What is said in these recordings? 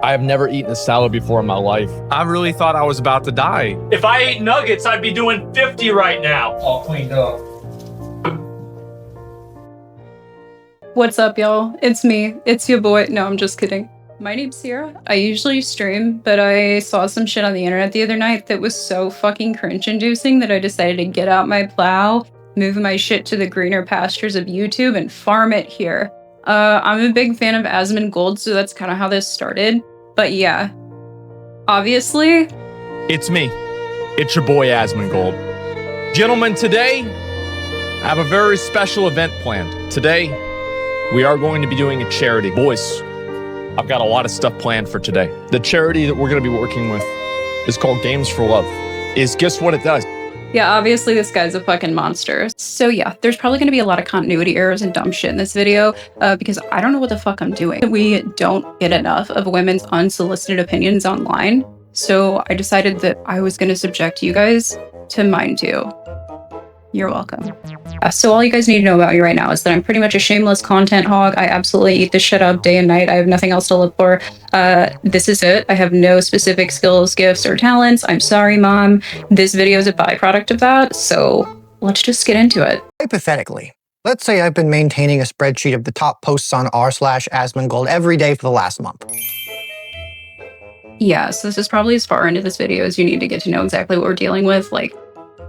I have never eaten a salad before in my life. I really thought I was about to die. If I ate nuggets, I'd be doing 50 right now. All cleaned up. What's up, y'all? It's me. It's your boy. No, I'm just kidding. My name's Sierra. I usually stream, but I saw some shit on the internet the other night that was so fucking cringe-inducing that I decided to get out my plow, move my shit to the greener pastures of YouTube, and farm it here. I'm a big fan of asmongold, so that's kind of how this started. But yeah, obviously, It's me. It's your boy asmongold. Gentlemen, today I have a very special event planned. Today we are going to be doing a charity. Boys, I've got a lot of stuff planned for today. The charity that we're going to be working with is called Games for Love. Guess what it does? yeah, obviously this guy's a fucking monster. So yeah, there's probably gonna be a lot of continuity errors and dumb shit in this video because I don't know what the fuck I'm doing. We don't get enough of women's unsolicited opinions online. So I decided that I was gonna subject you guys to mine too. You're welcome. So all you guys need to know about me right now is that I'm pretty much a shameless content hog. I absolutely eat this shit up day and night. I have nothing else to look for. This is it. I have no specific skills, gifts, or talents. I'm sorry, Mom. This video is a byproduct of that, so let's just get into it. Hypothetically, let's say I've been maintaining a spreadsheet of the top posts on r/asmongold every day for the last month. Yeah, so this is probably as far into this video as you need to get to know exactly what we're dealing with. Like,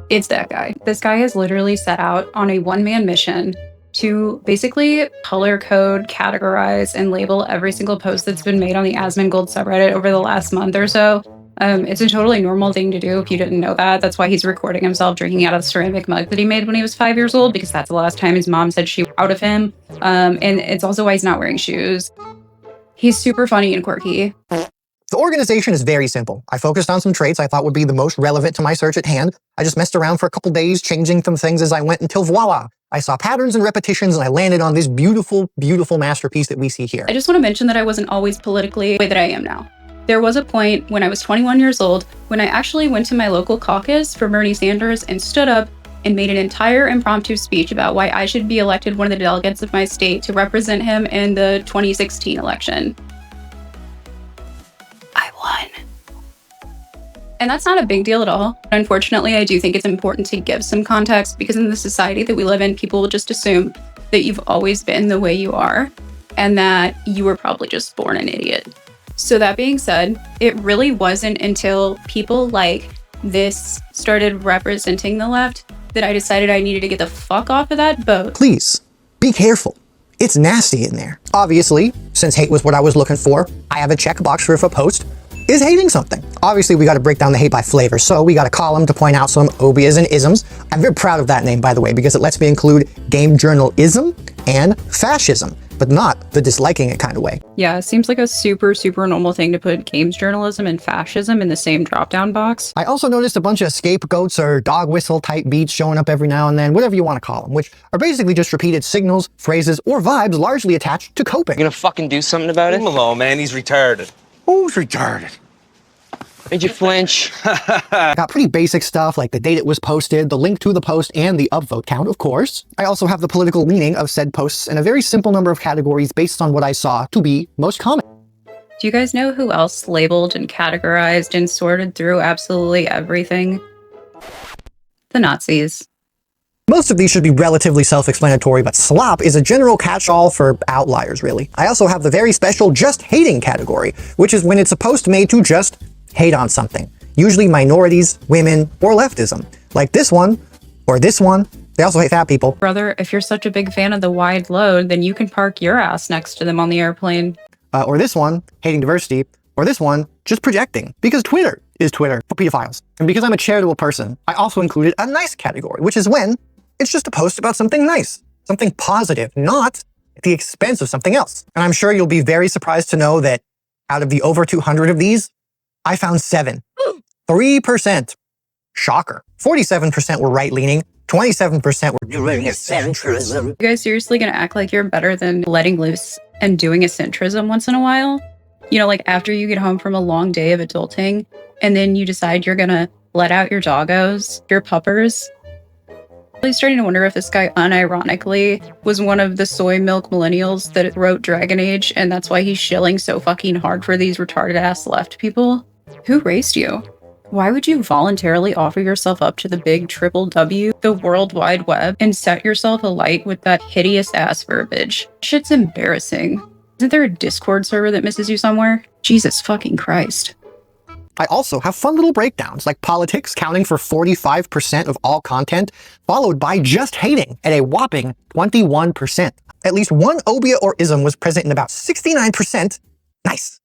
it's that guy. This guy has literally set out on a one-man mission to basically color code, categorize, and label every single post that's been made on the asmongold subreddit over the last month or so. It's a totally normal thing to do if you didn't know that. That's why he's recording himself drinking out of the ceramic mug that he made when he was 5 years old, because that's the last time his mom said she was out of him. And it's also why he's not wearing shoes. He's super funny and quirky. The organization is very simple. I focused on some traits I thought would be the most relevant to my search at hand. I just messed around for a couple days, changing some things as I went until voila! I saw patterns and repetitions and I landed on this beautiful, beautiful masterpiece that we see here. I just want to mention that I wasn't always politically the way that I am now. There was a point when I was 21 years old when I actually went to my local caucus for Bernie Sanders and stood up and made an entire impromptu speech about why I should be elected one of the delegates of my state to represent him in the 2016 election. I won. And that's not a big deal at all. Unfortunately, I do think it's important to give some context because in the society that we live in, people will just assume that you've always been the way you are and that you were probably just born an idiot. So that being said, it really wasn't until people like this started representing the left that I decided I needed to get the fuck off of that boat. Please, be careful. It's nasty in there. Obviously, since hate was what I was looking for, I have a checkbox for if a post is hating something. Obviously, we got to break down the hate by flavor, so we got a column to point out some obias and isms. I'm very proud of that name, by the way, because it lets me include game journalism and fascism, but not the disliking it kind of way. Yeah, it seems like a super, super normal thing to put games journalism and fascism in the same drop-down box. I also noticed a bunch of scapegoats or dog whistle type beats showing up every now and then, whatever you want to call them, which are basically just repeated signals, phrases, or vibes largely attached to coping. You gonna fucking do something about it? Leave him alone, man. He's retarded. Who's retarded? Made you flinch. I got pretty basic stuff like the date it was posted, the link to the post, and the upvote count, of course. I also have the political leaning of said posts in a very simple number of categories based on what I saw to be most common. Do you guys know who else labeled and categorized and sorted through absolutely everything? The Nazis. Most of these should be relatively self-explanatory, but slop is a general catch-all for outliers, really. I also have the very special just hating category, which is when it's a post made to just hate on something, usually minorities, women, or leftism, like this one, or this one. They also hate fat people. Brother, if you're such a big fan of the wide load, then you can park your ass next to them on the airplane. Or this one, hating diversity, or this one, just projecting, because Twitter is Twitter for pedophiles. And because I'm a charitable person, I also included a nice category, which is when it's just a post about something nice, something positive, not at the expense of something else. And I'm sure you'll be very surprised to know that out of the over 200 of these, I found 7. 3%. Shocker. 47% were right-leaning. 27% were doing a centrism. You guys seriously gonna act like you're better than letting loose and doing a centrism once in a while? You know, like after you get home from a long day of adulting, and then you decide you're gonna let out your doggos, your puppers, Really starting to wonder if this guy unironically was one of the soy milk millennials that wrote Dragon Age, and that's why he's shilling so fucking hard for these retarded ass left people. Who raised you? Why would you voluntarily offer yourself up to the big triple W, the World Wide Web, and set yourself alight with that hideous ass verbiage? Shit's embarrassing. Isn't there a Discord server that misses you somewhere? Jesus fucking Christ. I also have fun little breakdowns, like politics counting for 45% of all content, followed by just hating at a whopping 21%. At least one obia or ism was present in about 69%, nice,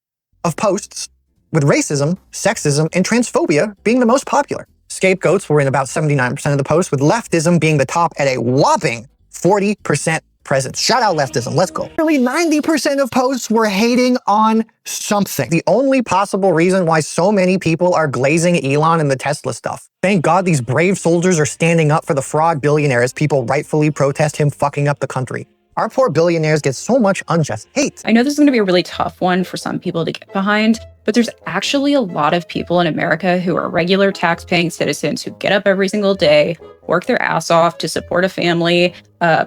of posts, with racism, sexism, and transphobia being the most popular. Scapegoats were in about 79% of the posts, with leftism being the top at a whopping 40% presence. Shout out leftism, let's go. Nearly 90% of posts were hating on something. The only possible reason why so many people are glazing Elon and the Tesla stuff. Thank God these brave soldiers are standing up for the fraud billionaire as people rightfully protest him fucking up the country. Our poor billionaires get so much unjust hate. I know this is going to be a really tough one for some people to get behind, but there's actually a lot of people in America who are regular tax-paying citizens who get up every single day, work their ass off to support a family,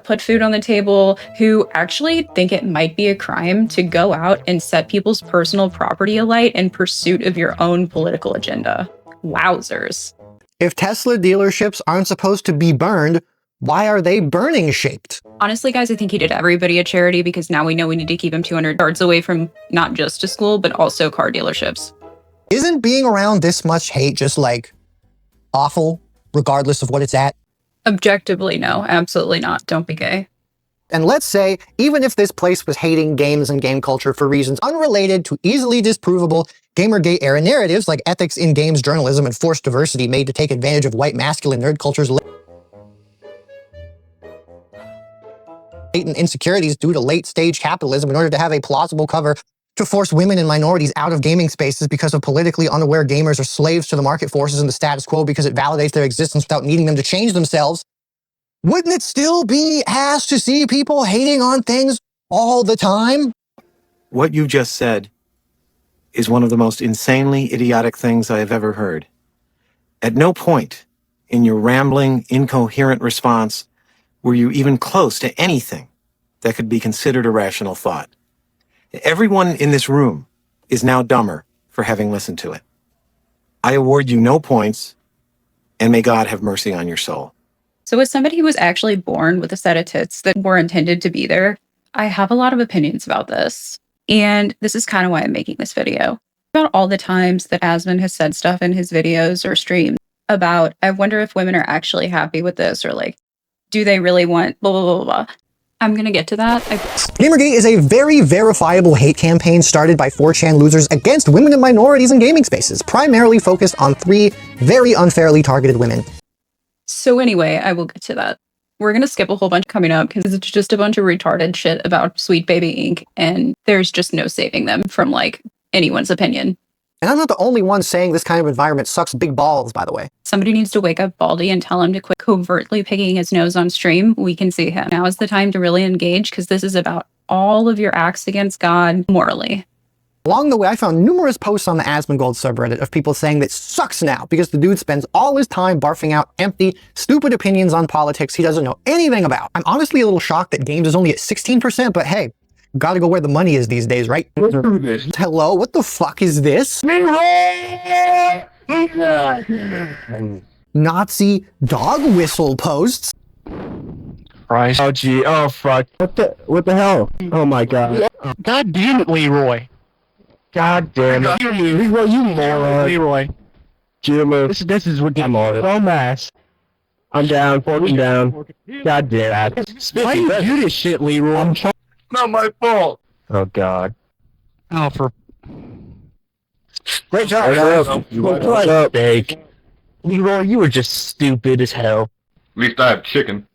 put food on the table, who actually think it might be a crime to go out and set people's personal property alight in pursuit of your own political agenda. Wowzers. If Tesla dealerships aren't supposed to be burned, why are they burning shaped? Honestly, guys, I think he did everybody a charity because now we know we need to keep him 200 yards away from not just a school, but also car dealerships. Isn't being around this much hate just like awful, regardless of what it's at? Objectively, no, absolutely not. Don't be gay. And let's say, even if this place was hating games and game culture for reasons unrelated to easily disprovable Gamergate era narratives like ethics in games journalism and forced diversity made to take advantage of white masculine nerd culture's latent insecurities due to late-stage capitalism in order to have a plausible cover to force women and minorities out of gaming spaces because of politically unaware gamers are slaves to the market forces and the status quo because it validates their existence without needing them to change themselves, wouldn't it still be ass to see people hating on things all the time? What you just said is one of the most insanely idiotic things I have ever heard. At no point in your rambling, incoherent response were you even close to anything that could be considered a rational thought. Everyone in this room is now dumber for having listened to it. I award you no points, and may God have mercy on your soul. So as somebody who was actually born with a set of tits that were intended to be there, I have a lot of opinions about this. And this is kind of why I'm making this video. About all the times that Asmon has said stuff in his videos or streams about, I wonder if women are actually happy with this, or like, do they really want blah, blah, blah, blah. I'm going to get to that. Gamergate is a very verifiable hate campaign started by 4chan losers against women and minorities in gaming spaces, primarily focused on 3 very unfairly targeted women. So anyway, I will get to that. We're going to skip a whole bunch coming up because it's just a bunch of retarded shit about Sweet Baby Inc. And there's just no saving them from like anyone's opinion. And I'm not the only one saying this kind of environment sucks big balls, by the way. Somebody needs to wake up Baldy and tell him to quit covertly picking his nose on stream. We can see him. Now is the time to really engage because this is about all of your acts against God morally. Along the way, I found numerous posts on the asmongold subreddit of people saying that sucks now because the dude spends all his time barfing out empty, stupid opinions on politics he doesn't know anything about. I'm honestly a little shocked that games is only at 16%, but hey, gotta go where the money is these days, right? Hello, what the fuck is this? Nazi dog whistle posts? Christ. Oh, gee. Oh, fuck. What the hell? Oh, my God. God damn it, Leroy. God damn it. Leroy, you moron. Leroy. Jimmer. This is what I'm on it. dumbass. I'm down. Forking down. God damn it. Why do you do this shit, Leroy? Not my fault. Oh, God. Oh, for Great job, guys. What's up, Jake? Leroy, you were just stupid as hell. At least I have chicken.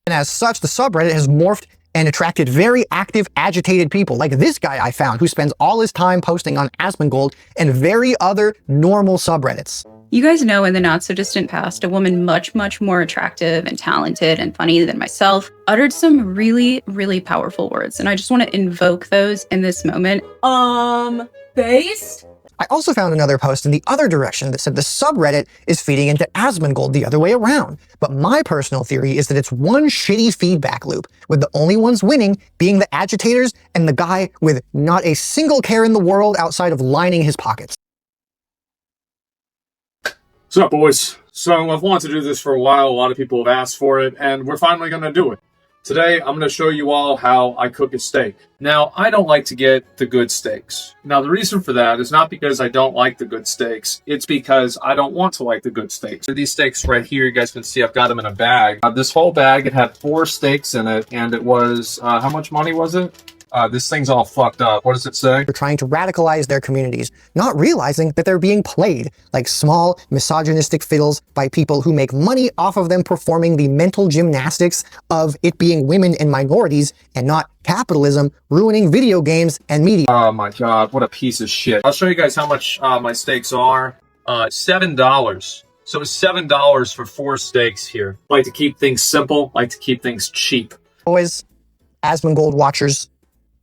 And as such, the subreddit has morphed and attracted very active, agitated people, like this guy I found, who spends all his time posting on asmongold and very other normal subreddits. You guys know in the not-so-distant past, a woman much, much more attractive and talented and funny than myself uttered some really, really powerful words. And I just want to invoke those in this moment. Based? I also found another post in the other direction that said the subreddit is feeding into asmongold the other way around. But my personal theory is that it's one shitty feedback loop, with the only ones winning being the agitators and the guy with not a single care in the world outside of lining his pockets. What's up, boys? So I've wanted to do this for a while. A lot of people have asked for it, and we're finally going to do it. Today, I'm going to show you all how I cook a steak. Now, I don't like to get the good steaks. Now, the reason for that is not because I don't like the good steaks. It's because I don't want to like the good steaks. These steaks right here, you guys can see I've got them in a bag. This whole bag, it had 4 steaks in it, and it was, how much money was it? This thing's all fucked up. What does it say? They're trying to radicalize their communities, not realizing that they're being played like small, misogynistic fiddles by people who make money off of them performing the mental gymnastics of it being women and minorities and not capitalism ruining video games and media. Oh my god, what a piece of shit. I'll show you guys how much my steaks are. $7. So it's $7 for 4 steaks here. Like to keep things simple, like to keep things cheap. Boys, asmongold watchers,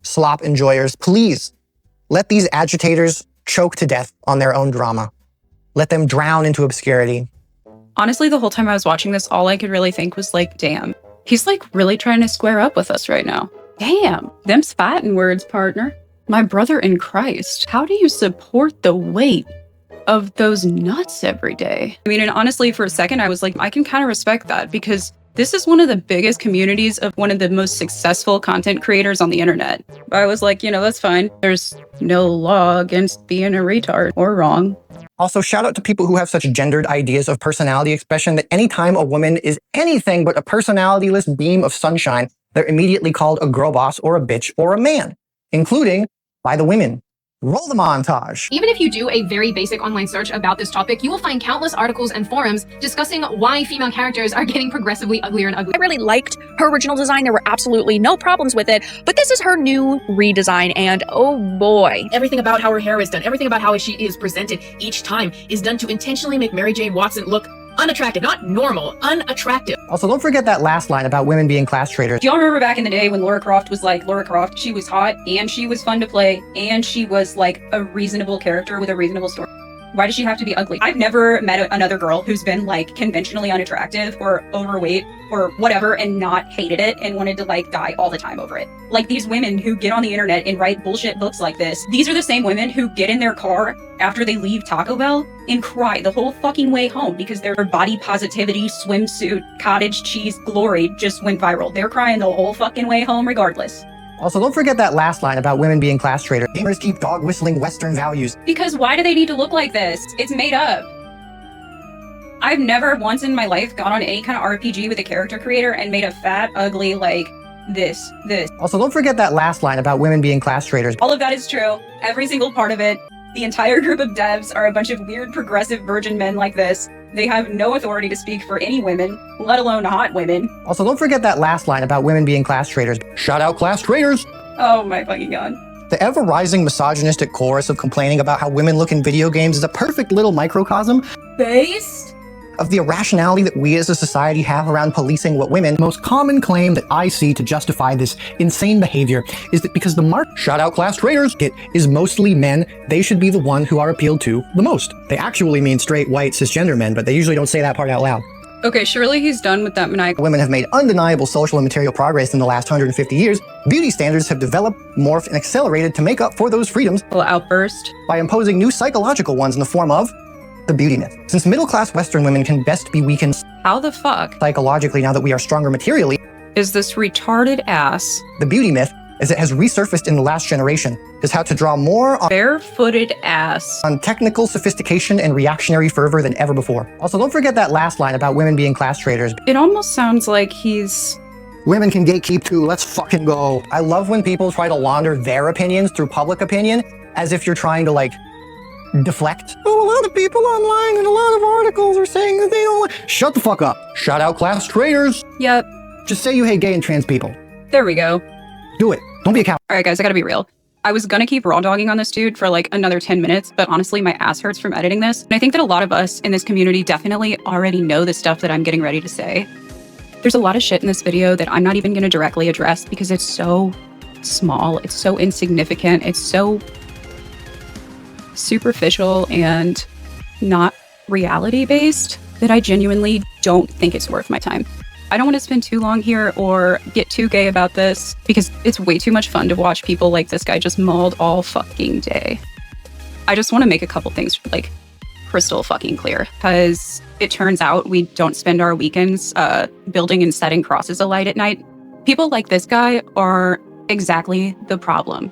slop enjoyers, please let these agitators choke to death on their own drama. Let them drown into obscurity. Honestly, the whole time I was watching this, all I could really think was like, damn, he's like really trying to square up with us right now. Damn, them's fighting words, partner. My brother in Christ, how do you support the weight of those nuts every day? I mean, and honestly, for a second, I was like, I can kind of respect that because this is one of the biggest communities of one of the most successful content creators on the internet. I was like, you know, that's fine. There's no law against being a retard or wrong. Also, shout out to people who have such gendered ideas of personality expression that anytime a woman is anything but a personality-less beam of sunshine, they're immediately called a girl boss or a bitch or a man, including by the women. Roll the montage. Even if you do a very basic online search about this topic, you will find countless articles and forums discussing why female characters are getting progressively uglier and uglier. I really liked her original design. There were absolutely no problems with it, but this is her new redesign, and oh boy. Everything about how her hair is done, everything about how she is presented each time is done to intentionally make Mary Jane Watson look unattractive, not normal, unattractive. Also, don't forget that last line about women being class traitors. Do y'all remember back in the day when Laura Croft was like Laura Croft? She was hot and she was fun to play and she was like a reasonable character with a reasonable story. Why does she have to be ugly? I've never met another girl who's been like conventionally unattractive or overweight or whatever and not hated it and wanted to like die all the time over it. Like these women who get on the internet and write bullshit books like this, these are the same women who get in their car after they leave Taco Bell and cry the whole fucking way home because their body positivity, swimsuit, cottage cheese glory just went viral. They're crying the whole fucking way home regardless. Also, don't forget that last line about women being class traitors. Gamers keep dog whistling Western values. Because why do they need to look like this? It's made up. I've never once in my life gone on any kind of RPG with a character creator and made a fat, ugly, like, this. Also, don't forget that last line about women being class traitors. All of that is true. Every single part of it. The entire group of devs are a bunch of weird, progressive virgin men like this. They have no authority to speak for any women, let alone hot women. Also, don't forget that last line about women being class traitors. Shout out class traitors! Oh my fucking god. The ever-rising misogynistic chorus of complaining about how women look in video games is a perfect little microcosm Based of the irrationality that we as a society have around policing what women. The most common claim that I see to justify this insane behavior is that because the shout out class traitors is mostly men, they should be the one who are appealed to the most. They actually mean straight, white, cisgender men, but they usually don't say that part out loud. Okay, surely he's done with that maniacal. Women have made undeniable social and material progress in the last 150 years. Beauty standards have developed, morphed, and accelerated to make up for those freedoms. Outburst. By imposing new psychological ones in the form of the beauty myth. Since middle-class Western women can best be weakened How the fuck psychologically now that we are stronger materially, is this retarded ass the beauty myth, as it has resurfaced in the last generation, is how to draw more barefooted ass on technical sophistication and reactionary fervor than ever before. Also, don't forget that last line about women being class traitors. It almost sounds like he's... Women can gatekeep too, let's fucking go. I love when people try to launder their opinions through public opinion, as if you're trying to like, deflect. Oh, a lot of people online and a lot of articles are saying that they don't like... Shut the fuck up. Shout out class traitors. Yep. Just say you hate gay and trans people. There we go. Do it. Don't be a coward. Alright guys, I gotta be real. I was gonna keep raw dogging on this dude for like another 10 minutes, but honestly my ass hurts from editing this. And I think that a lot of us in this community definitely already know the stuff that I'm getting ready to say. There's a lot of shit in this video that I'm not even gonna directly address because it's so small, it's so insignificant, it's so superficial and not reality based that I genuinely don't think it's worth my time. I don't want to spend too long here or get too gay about this because it's way too much fun to watch people like this guy just mauled all fucking day. I just want to make a couple things like crystal fucking clear, because it turns out we don't spend our weekends building and setting crosses alight at night. People like this guy are exactly the problem.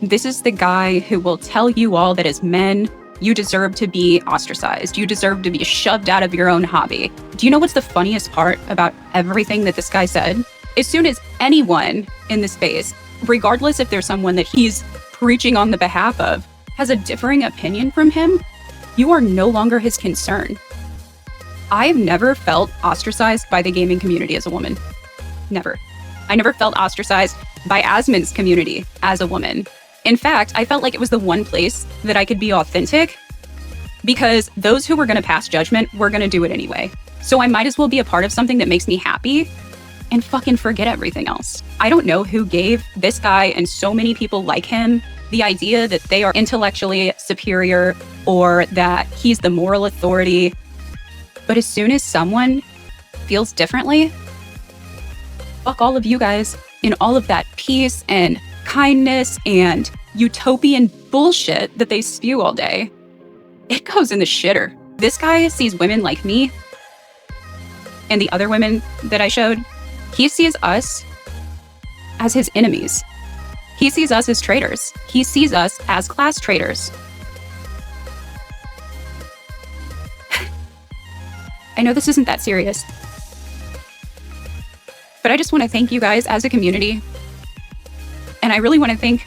This is the guy who will tell you all that as men, you deserve to be ostracized. You deserve to be shoved out of your own hobby. Do you know what's the funniest part about everything that this guy said? As soon as anyone in the space, regardless if there's someone that he's preaching on the behalf of, has a differing opinion from him, you are no longer his concern. I've never felt ostracized by the gaming community as a woman. Never. I never felt ostracized by Asmon's community as a woman. In fact, I felt like it was the one place that I could be authentic, because those who were going to pass judgment were going to do it anyway. So I might as well be a part of something that makes me happy and fucking forget everything else. I don't know who gave this guy and so many people like him the idea that they are intellectually superior or that he's the moral authority. But as soon as someone feels differently, fuck all of you guys in all of that peace and kindness and utopian bullshit that they spew all day. It goes in the shitter. This guy sees women like me and the other women that I showed. He sees us as his enemies. He sees us as traitors. He sees us as class traitors. I know this isn't that serious, but I just want to thank you guys as a community. And I really want to thank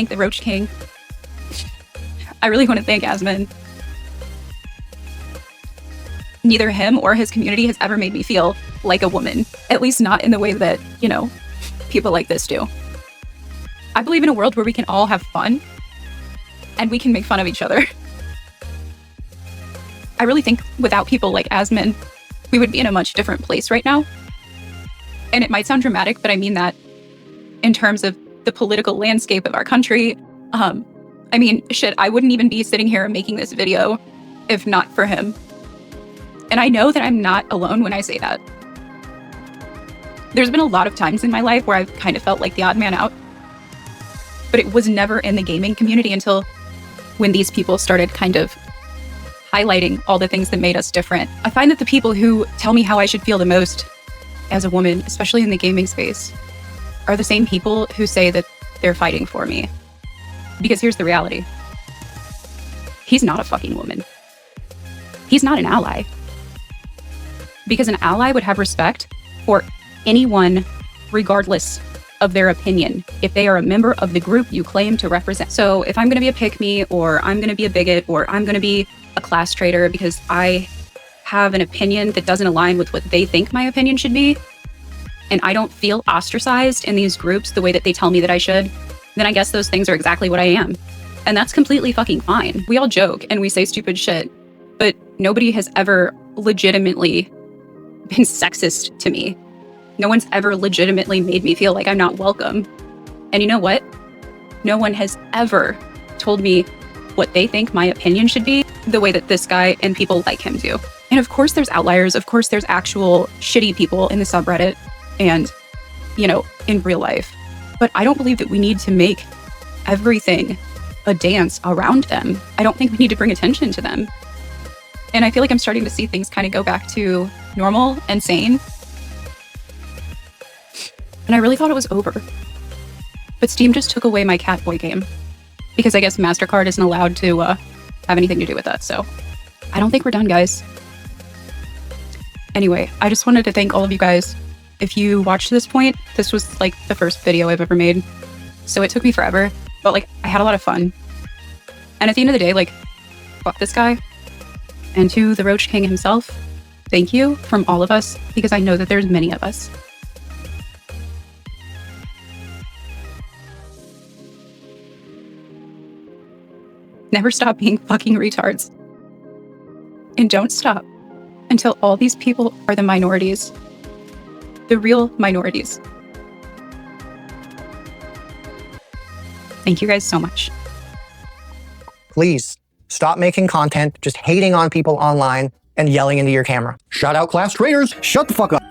the Roach King. I really want to thank Asmon. Neither him or his community has ever made me feel like a woman, at least not in the way that, you know, people like this do. I believe in a world where we can all have fun and we can make fun of each other. I really think without people like Asmon, we would be in a much different place right now. And it might sound dramatic, but I mean that in terms of the political landscape of our country. I mean, shit, I wouldn't even be sitting here making this video if not for him. And I know that I'm not alone when I say that. There's been a lot of times in my life where I've kind of felt like the odd man out, but it was never in the gaming community until when these people started kind of highlighting all the things that made us different. I find that the people who tell me how I should feel the most as a woman, especially in the gaming space, are the same people who say that they're fighting for me. Because here's the reality. He's not a fucking woman. He's not an ally. Because an ally would have respect for anyone, regardless of their opinion, if they are a member of the group you claim to represent. So if I'm going to be a pick-me, or I'm going to be a bigot, or I'm going to be a class traitor because I have an opinion that doesn't align with what they think my opinion should be, and I don't feel ostracized in these groups the way that they tell me that I should, then I guess those things are exactly what I am. And that's completely fucking fine. We all joke and we say stupid shit, but nobody has ever legitimately been sexist to me. No one's ever legitimately made me feel like I'm not welcome. And you know what? No one has ever told me what they think my opinion should be the way that this guy and people like him do. And of course there's outliers. Of course there's actual shitty people in the subreddit and, you know, in real life. But I don't believe that we need to make everything a dance around them. I don't think we need to bring attention to them. And I feel like I'm starting to see things kind of go back to normal and sane. And I really thought it was over. But Steam just took away my Catboy game, because I guess MasterCard isn't allowed to have anything to do with that. So I don't think we're done, guys. Anyway, I just wanted to thank all of you guys. If you watched to this point, this was like the first video I've ever made. So it took me forever, but like I had a lot of fun. And at the end of the day, like, fuck this guy. And to the Roach King himself, thank you from all of us, because I know that there's many of us. Never stop being fucking retards. And don't stop until all these people are the minorities. The real minorities. Thank you guys so much. Please stop making content, just hating on people online and yelling into your camera. Shout out class traitors. Shut the fuck up.